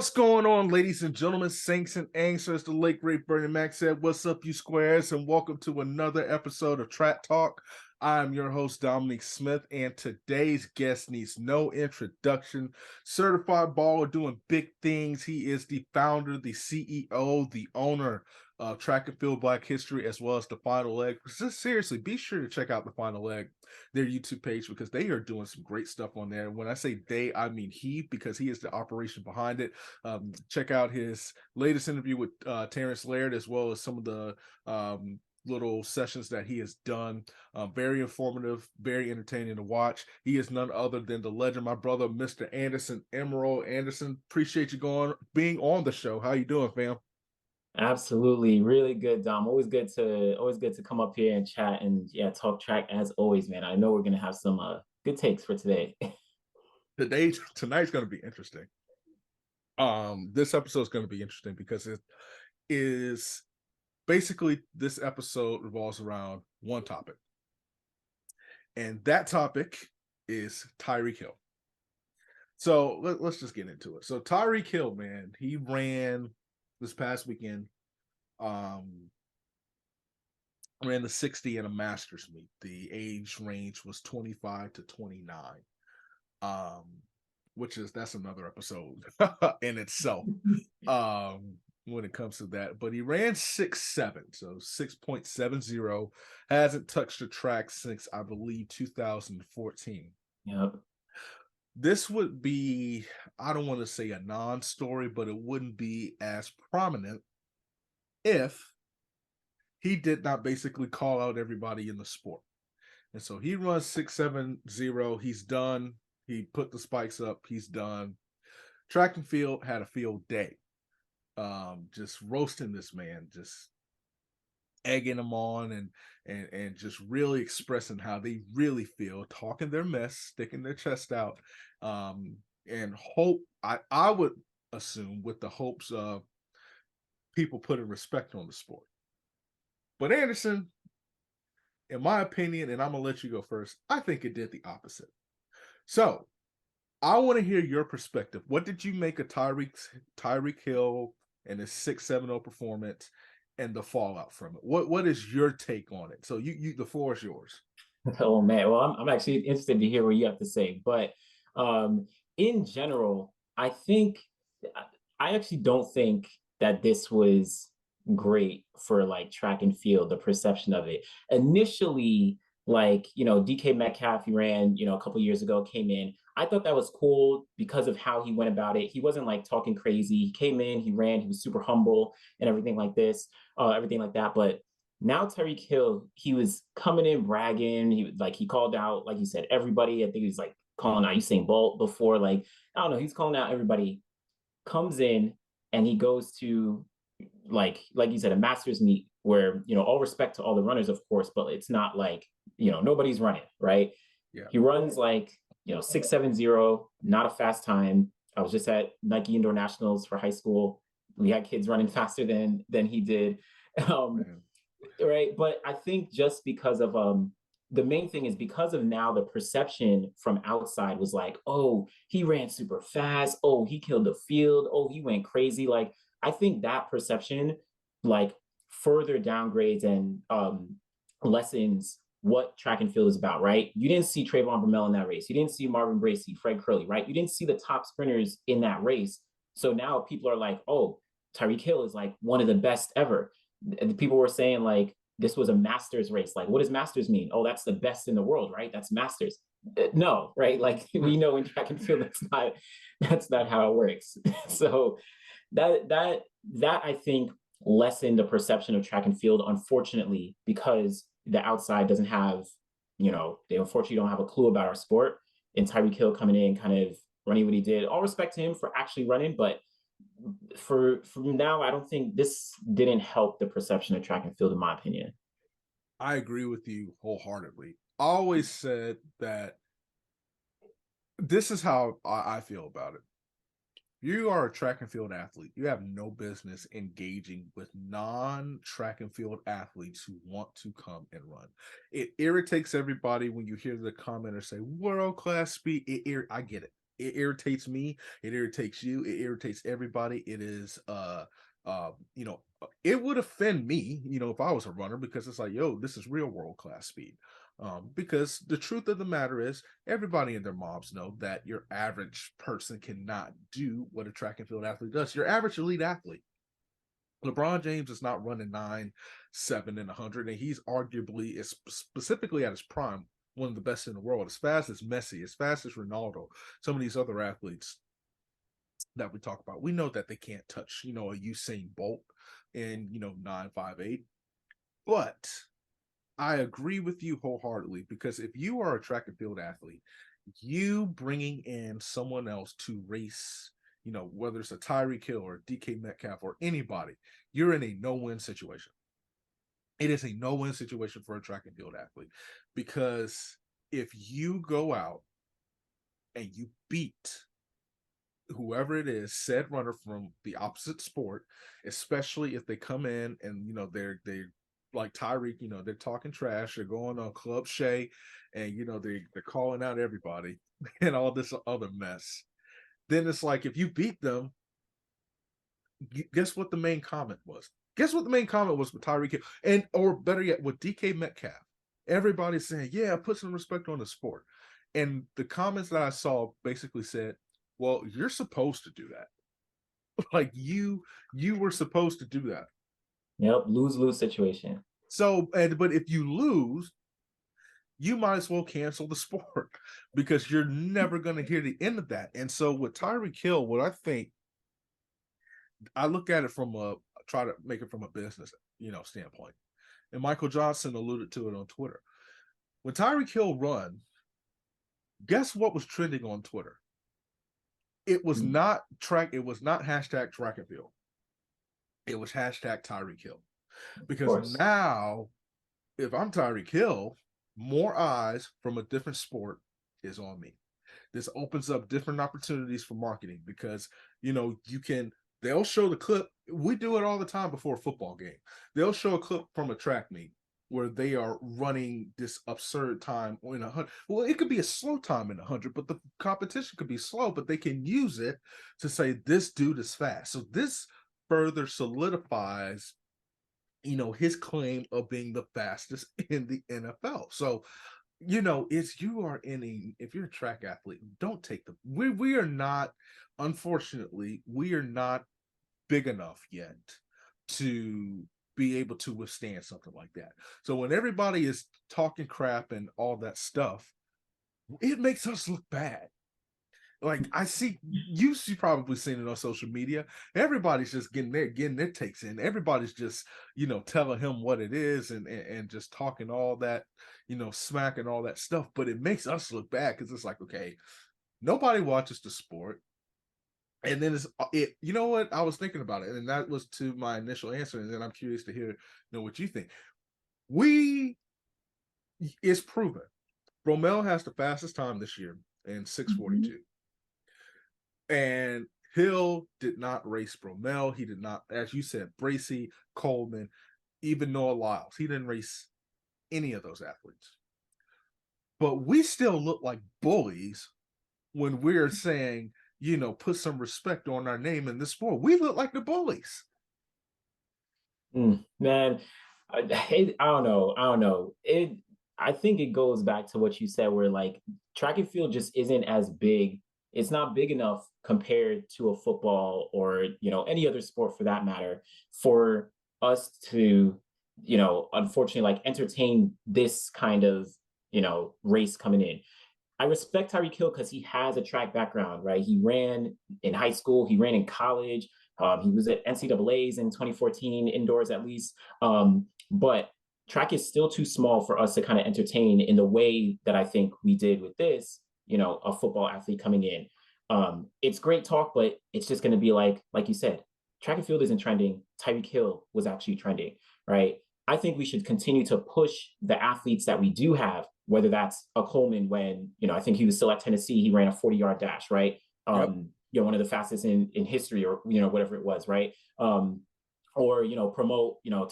What's going on, ladies and gentlemen, saints and angsters? The late great Bernie Mac said, "What's up, you squares?" And welcome to another episode of Track Talk. I'm your host, Dominique Smith, and today's guest needs no introduction. Certified baller doing big things. He is the founder, the CEO, the owner of Track and Field Black History, as well as the Final Leg. Just seriously, be sure to check out the Final Leg, their YouTube page, because they are doing some great stuff on there. When I say they, I mean he, because he is the operation behind it. Check out his latest interview with Terrence Laird, as well as some of the little sessions that he has done. Very informative, very entertaining to watch. He is none other than the legend, my brother, Mr. Anderson, Emerole. Anderson, appreciate you being on the show. How you doing, fam? Absolutely, really good, Dom. Always good to come up here and chat and talk track as always, man. I know we're gonna have some good takes for today. Tonight's gonna be interesting. This episode is gonna be interesting because it is basically, this episode revolves around one topic, and that topic is Tyreek Hill. So let's just get into it. So Tyreek Hill, man, he ran this past weekend, ran the 60 in a Masters meet. The age range was 25 to 29, that's another episode in itself. When it comes to that, but he ran 6.7, so 6.70. Hasn't touched the track since, I believe, 2014. Yep. This would be, I don't want to say a non-story, but it wouldn't be as prominent if he did not basically call out everybody in the sport. And so he runs 6.70. He's done. He put the spikes up. He's done. Track and field had a field day. Just roasting this man, just egging him on, and just really expressing how they really feel, talking their mess, sticking their chest out, and hope. I would assume with the hopes of people putting respect on the sport. But Anderson, in my opinion, and I'm gonna let you go first, I think it did the opposite. So I want to hear your perspective. What did you make of Tyreek Hill and his 6.70 performance and the fallout from it? What is your take on it? So you the floor is yours. Oh man, well, I'm actually interested to hear what you have to say. But in general, I actually don't think that this was great for like track and field, the perception of it. Initially, DK Metcalf, he ran, a couple years ago, came in. I thought that was cool because of how he went about it. He wasn't like talking crazy. He came in, he ran, he was super humble and everything like that. But now Tyreek Hill, he was coming in bragging. He called out, like you said, everybody. I think he was like calling out Usain Bolt before. Like, I don't know, he's calling out everybody. Comes in and he goes to like you said, a Masters meet where, all respect to all the runners, of course, but it's not like, nobody's running, right? Yeah. He runs like, 6.70, not a fast time. I was just at Nike Indoor Nationals for high school. We had kids running faster than he did. Right. But I think just because of the main thing is because of now the perception from outside was like, oh, he ran super fast. Oh, he killed the field. Oh, he went crazy. Like, I think that perception like further downgrades and lessens what track and field is about, right? You didn't see Trayvon Bromell in that race. You didn't see Marvin Bracey, Fred Curley, right? You didn't see the top sprinters in that race. So now people are like, oh, Tyreek Hill is like one of the best ever. And people were saying like this was a Masters race. Like, what does Masters mean? Oh, that's the best in the world, right? That's Masters. No, right? Like we know in track and field, that's not how it works. So that I think lessened the perception of track and field, unfortunately, because the outside doesn't have, they unfortunately don't have a clue about our sport. And Tyreek Hill coming in, kind of running what he did. All respect to him for actually running, but from now, I don't think this didn't help the perception of track and field, in my opinion. I agree with you wholeheartedly. I always said that this is how I feel about it. You are a track and field athlete. You have no business engaging with non-track and field athletes who want to come and run. It irritates everybody when you hear the commenter say world-class speed. I get it. it irritates me, it irritates you, it irritates everybody. It is you know, it would offend me, you know, if I was a runner, because it's like, yo, this is real world class speed. Because the truth of the matter is, everybody and their moms know that your average person cannot do what a track and field athlete does. Your average elite athlete, LeBron James, is not running 9.7 and 100, and he's arguably, is specifically at his prime, one of the best in the world. As fast as Messi, as fast as Ronaldo, some of these other athletes that we talk about, we know that they can't touch, you know, a Usain Bolt in, you know, 9.58. But I agree with you wholeheartedly, because if you are a track and field athlete, you bringing in someone else to race, you know, whether it's a Tyreek Hill or DK Metcalf or anybody, you're in a no-win situation. It is a no-win situation for a track and field athlete, because if you go out and you beat whoever it is, said runner from the opposite sport, especially if they come in and, you know, they're like Tyreek, you know, they're talking trash, they're going on Club Shay, and, you know, they're calling out everybody and all this other mess. Then it's like, if you beat them, guess what the main comment was? Guess what the main comment was with Tyreek Hill, and or better yet, with DK Metcalf. Everybody's saying, "Yeah, put some respect on the sport," and the comments that I saw basically said, "Well, you're supposed to do that. Like, you were supposed to do that." Yep, lose-lose situation. So, but if you lose, you might as well cancel the sport because you're never going to hear the end of that. And so with Tyreek Hill, what I think, I look at it from a, try to make it from a business, you know, standpoint. And Michael Johnson alluded to it on Twitter. When Tyreek Hill run, guess what was trending on Twitter? It was Mm, not track. It was not hashtag track and field. It was hashtag Tyreek Hill. of Because course. now, if I'm Tyreek Hill, more eyes from a different sport is on me. This opens up different opportunities for marketing, because, you know, they'll show the clip. We do it all the time before a football game. They'll show a clip from a track meet where they are running this absurd time in 100. Well, it could be a slow time in 100, but the competition could be slow, but they can use it to say this dude is fast. So this further solidifies, you know, his claim of being the fastest in the NFL. So, you know, it's, you are in a, if you're a track athlete, don't take the, we are not, unfortunately, we are not big enough yet to be able to withstand something like that. So when everybody is talking crap and all that stuff, it makes us look bad. Like, I see, you probably seen it on social media. Everybody's just getting their takes in. Everybody's just, you know, telling him what it is, and just talking all that, you know, smack and all that stuff. But it makes us look bad, because it's like, okay, nobody watches the sport. And then it, you know what? I was thinking about it, and that was to my initial answer. And then I'm curious to hear, you know, what you think. We, it's proven, Bromell has the fastest time this year in Mhm. 6:42. And Hill did not race Bromell. He did not, as you said, Bracy, Coleman, even Noah Lyles. He didn't race any of those athletes. But we still look like bullies when we're saying, you know, put some respect on our name in this sport. We look like the bullies. Man, I don't know. I don't know. I think it goes back to what you said, where like track and field just isn't as big. It's not big enough compared to a football or, you know, any other sport for that matter, for us to, you know, unfortunately, like entertain this kind of, you know, race coming in. I respect Tyreek Hill because he has a track background, right? He ran in high school, he ran in college, he was at NCAA's in 2014, indoors at least. But track is still too small for us to kind of entertain in the way that I think we did with this, you know, a football athlete coming in. It's great talk, but it's just going to be like you said, track and field isn't trending. Tyreek Hill was actually trending, right? I think we should continue to push the athletes that we do have, whether that's a Coleman when, you know, I think he was still at Tennessee, he ran a 40-yard dash, right? Yep. You know, one of the fastest in history, or, you know, whatever it was, right? Or, you know, promote, you know,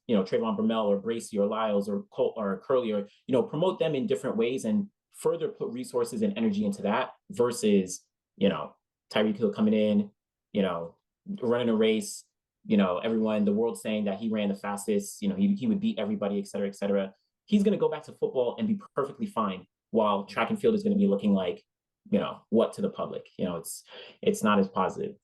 you know, Trayvon Bromell or Bracy or Lyles or Colt or Curly, or, you know, promote them in different ways and further put resources and energy into that versus, you know, Tyreek Hill coming in, you know, running a race, you know, everyone, the world saying that he ran the fastest, you know, he would beat everybody, et cetera, et cetera. He's going to go back to football and be perfectly fine, while track and field is going to be looking like, you know, what to the public? You know, it's not as positive.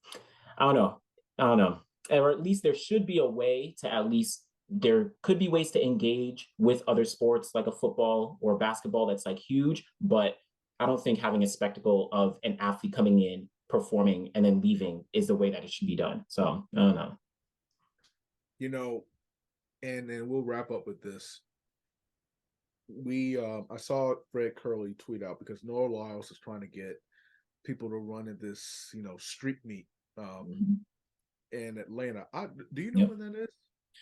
I don't know. I don't know. Or at least there should be a way to, at least there could be ways to engage with other sports like a football or basketball that's like huge, but I don't think having a spectacle of an athlete coming in, performing, and then leaving is the way that it should be done. So I don't know. You know, and then we'll wrap up with this. I saw Fred Curley tweet out because Noah Lyles is trying to get people to run in this, street meet Mhm. in Atlanta. Do you know Yep. when that is?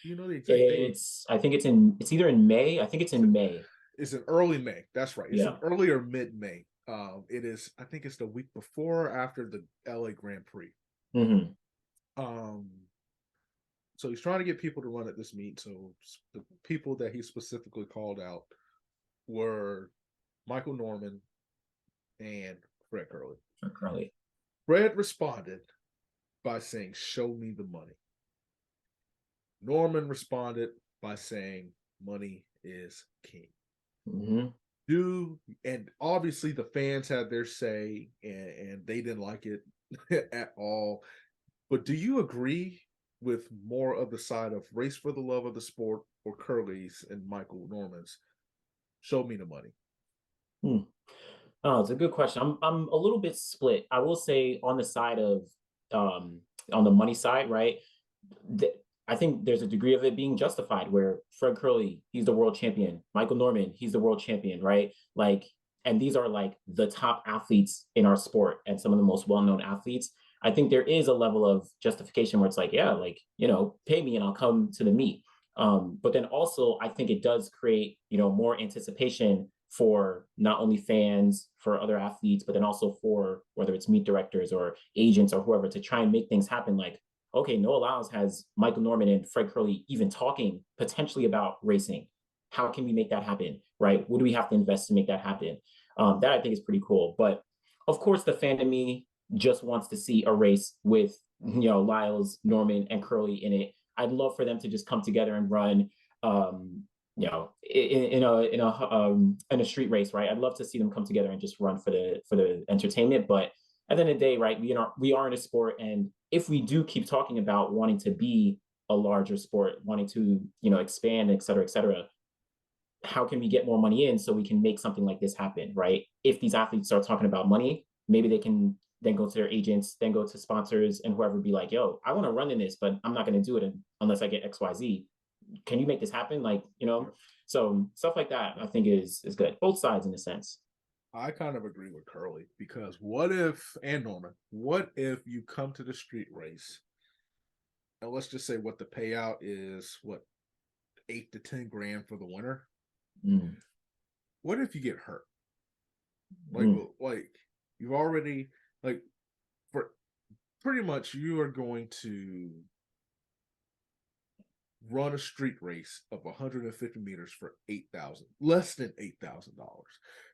Do you know the exact date? I think it's either in May. I think it's It's, in May. it's in early May. That's right. It's in Yeah. early or mid May. It is. I think it's the week before or after the LA Grand Prix. Hmm. Um, so he's trying to get people to run at this meet. So the people that he specifically called out were Michael Norman and Fred Curley. Currently. Fred responded by saying, "Show me the money." Norman responded by saying, "Money is king." Hmm. And obviously the fans had their say, and they didn't like it at all. But do you agree with more of the side of race for the love of the sport, or Curly's and Michael Norman's show me the money? Hmm. Oh, it's a good question. I'm a little bit split. I will say on the side of um on the money side, right? th- I think there's a degree of it being justified where Fred Curley, he's the world champion. Michael Norman, he's the world champion, right? Like, and these are like the top athletes in our sport and some of the most well-known athletes. I think there is a level of justification where it's like, yeah, like, you know, pay me and I'll come to the meet. But then also, I think it does create, you know, more anticipation for not only fans, for other athletes, but then also for whether it's meet directors or agents or whoever to try and make things happen. Like, okay, Noah Lyles has Michael Norman and Fred Curley even talking potentially about racing. How can we make that happen? Right? What do we have to invest to make that happen? That I think is pretty cool. But of course, the fan in me just wants to see a race with, you know, Lyles, Norman, and Curley in it. I'd love for them to just come together and run, you know, in a street race, right? I'd love to see them come together and just run for the entertainment. But at the end of the day, right, we are in a sport, and if we do keep talking about wanting to be a larger sport, wanting to, you know, expand, et cetera, how can we get more money in so we can make something like this happen, right? If these athletes start talking about money, maybe they can then go to their agents, then go to sponsors and whoever, be like, yo, I want to run in this, but I'm not going to do it unless I get XYZ. Can you make this happen? Like, you know, so stuff like that I think is good. Both sides in a sense. I kind of agree with Curly because and Norman, what if you come to the street race and let's just say what the payout is, what, 8 to 10 grand for the winner? Mm. What if you get hurt? Like, Mm. like you've already, like, for pretty much you are going to run a street race of 150 meters for 8,000, less than $8,000.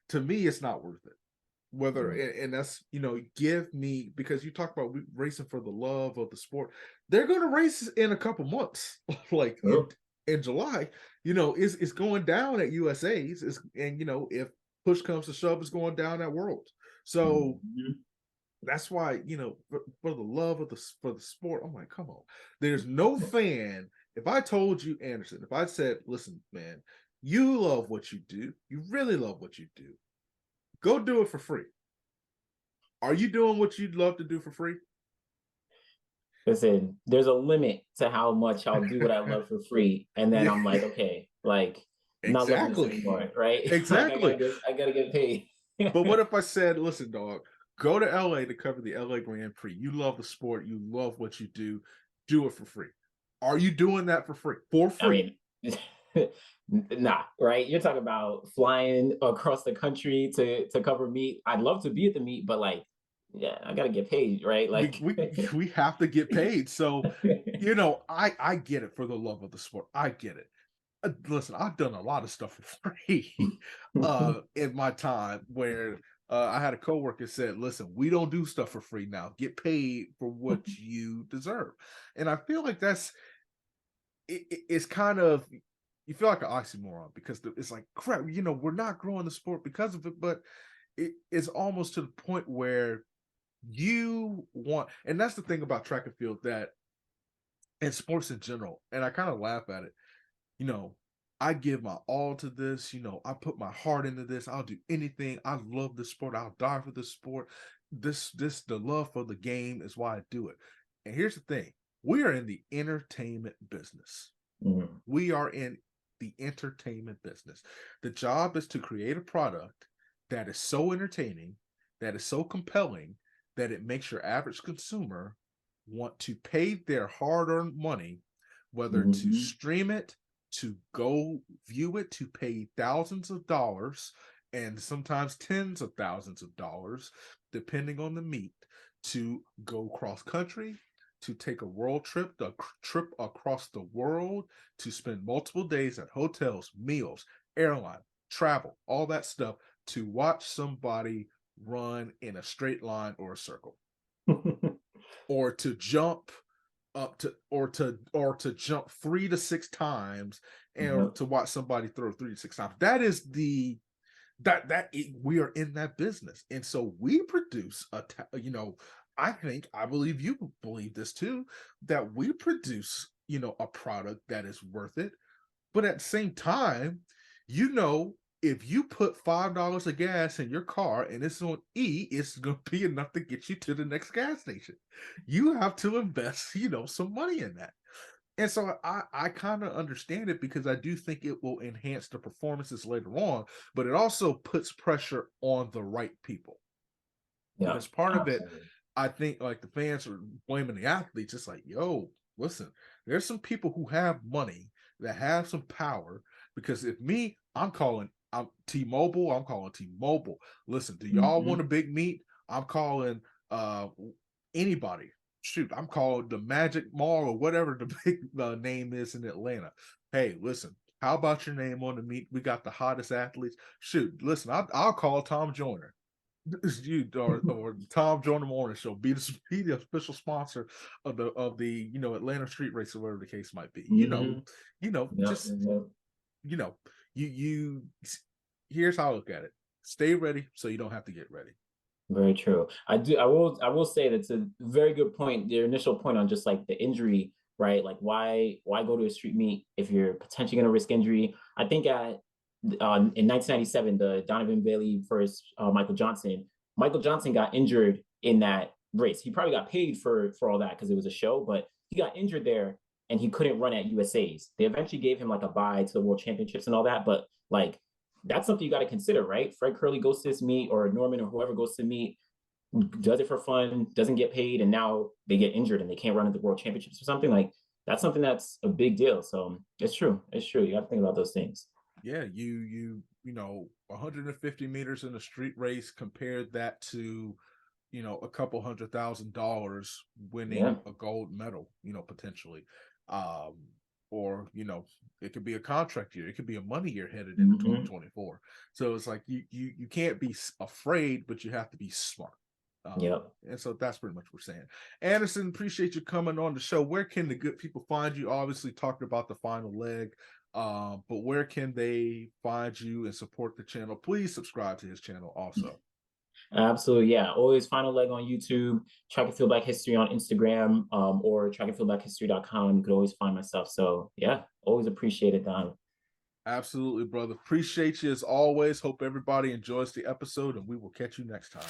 To me, it's not worth it. Whether Mm. and that's, give me, because you talk about racing for the love of the sport. They're going to race in a couple months, like Oh. in July. It's going down at USA's, and if push comes to shove, it's going down at Worlds. So Mhm. that's why, for the love of the sport, I'm like, come on. There's no fan. If I told you, Anderson, if I said, listen, man, you love what you do, you really love what you do, go do it for free. Are you doing what you'd love to do for free? Listen, there's a limit to how much I'll do what I love for free, and then Yeah, I'm like, okay, like I'm not loving this exactly. anymore, right? Like Exactly. I gotta get paid. But what if I said, listen, dog, go to LA to cover the LA Grand Prix. You love the sport, you love what you do it for free. Are you doing that for free? For I free. mean, nah, right? You're talking about flying across the country to cover meet. I'd love to be at the meet, but like, yeah, I gotta get paid, right? we Like, we we have to get paid. So, I get it for the love of the sport. I get it. Listen, I've done a lot of stuff for free in my time where I had a coworker said, listen, we don't do stuff for free now. Get paid for what you deserve. And I feel like it's kind of, you feel like an oxymoron because it's like, crap, we're not growing the sport because of it, but it's almost to the point where you want, and that's the thing about track and field that, and sports in general, and I kind of laugh at it, I give my all to this, I put my heart into this, I'll do anything, I love this sport, I'll die for this sport, the love for the game is why I do it. And here's the thing, we are in the entertainment business. We are in the entertainment business. The job is to create a product that is so entertaining, that is so compelling, that it makes your average consumer want to pay their hard-earned money, whether to stream it, to go view it, to pay thousands of dollars and sometimes tens of thousands of dollars, depending on the meet, to go cross country, to take a world trip, a trip across the world, to spend multiple days at hotels, meals, airline, travel, all that stuff, to watch somebody run in a straight line or a circle, or to jump up to, or to jump 3 to 6 times, and to watch somebody throw 3 to 6 times. That is we are in that business, and so we produce I believe you believe this too, that we produce a product that is worth it, but at the same time, if you put $5 of gas in your car and it's on E, it's going to be enough to get you to the next gas station. You have to invest, some money in that. And so I kind of understand it, because I do think it will enhance the performances later on, but it also puts pressure on the right people. Yeah, because part of it, I think, like, the fans are blaming the athletes. It's like, yo, listen, there's some people who have money, that have some power, because if me, I'm T-Mobile, I'm calling T-Mobile. Listen, do y'all want a big meet? I'm calling anybody. Shoot, I'm calling the Magic Mall or whatever the big name is in Atlanta. Hey, listen, how about your name on the meet? We got the hottest athletes. Shoot, listen, I'll call Tom Joyner. You or Tom Joyner Morning Show, be the official sponsor of the Atlanta street race, or whatever the case might be. You here's how I look at it: stay ready, so you don't have to get ready. Very true. I will say that's a very good point. Your initial point on just like the injury, right? Like why go to a street meet if you're potentially going to risk injury? I think in 1997, the Donovan Bailey versus Michael Johnson got injured in that race. He probably got paid for all that because it was a show, but he got injured there and he couldn't run at USA's. They eventually gave him like a bye to the World Championships and all that, but like that's something you got to consider, right? Fred Curley goes to this meet, or Norman or whoever goes to meet, does it for fun, doesn't get paid, and now they get injured and they can't run at the World Championships or something. Like that's something that's a big deal. So it's true. You got to think about those things. Yeah, 150 meters in a street race, compared that to a couple $100,000 winning a gold medal, potentially, or it could be a contract year, it could be a money year headed into 2024. So it's like you can't be afraid, but you have to be smart. And so that's pretty much what we're saying. Anderson, appreciate you coming on the show. Where can the good people find you? Obviously talked about the final leg, but where can they find you and support the channel? Please subscribe to his channel also. Absolutely, yeah. Always Final Leg on YouTube, Track and Field Black History on Instagram, or trackandfieldblackhistory.com. You could always find my stuff. So yeah, always appreciate it, Don. Absolutely, brother. Appreciate you as always. Hope everybody enjoys the episode, and we will catch you next time.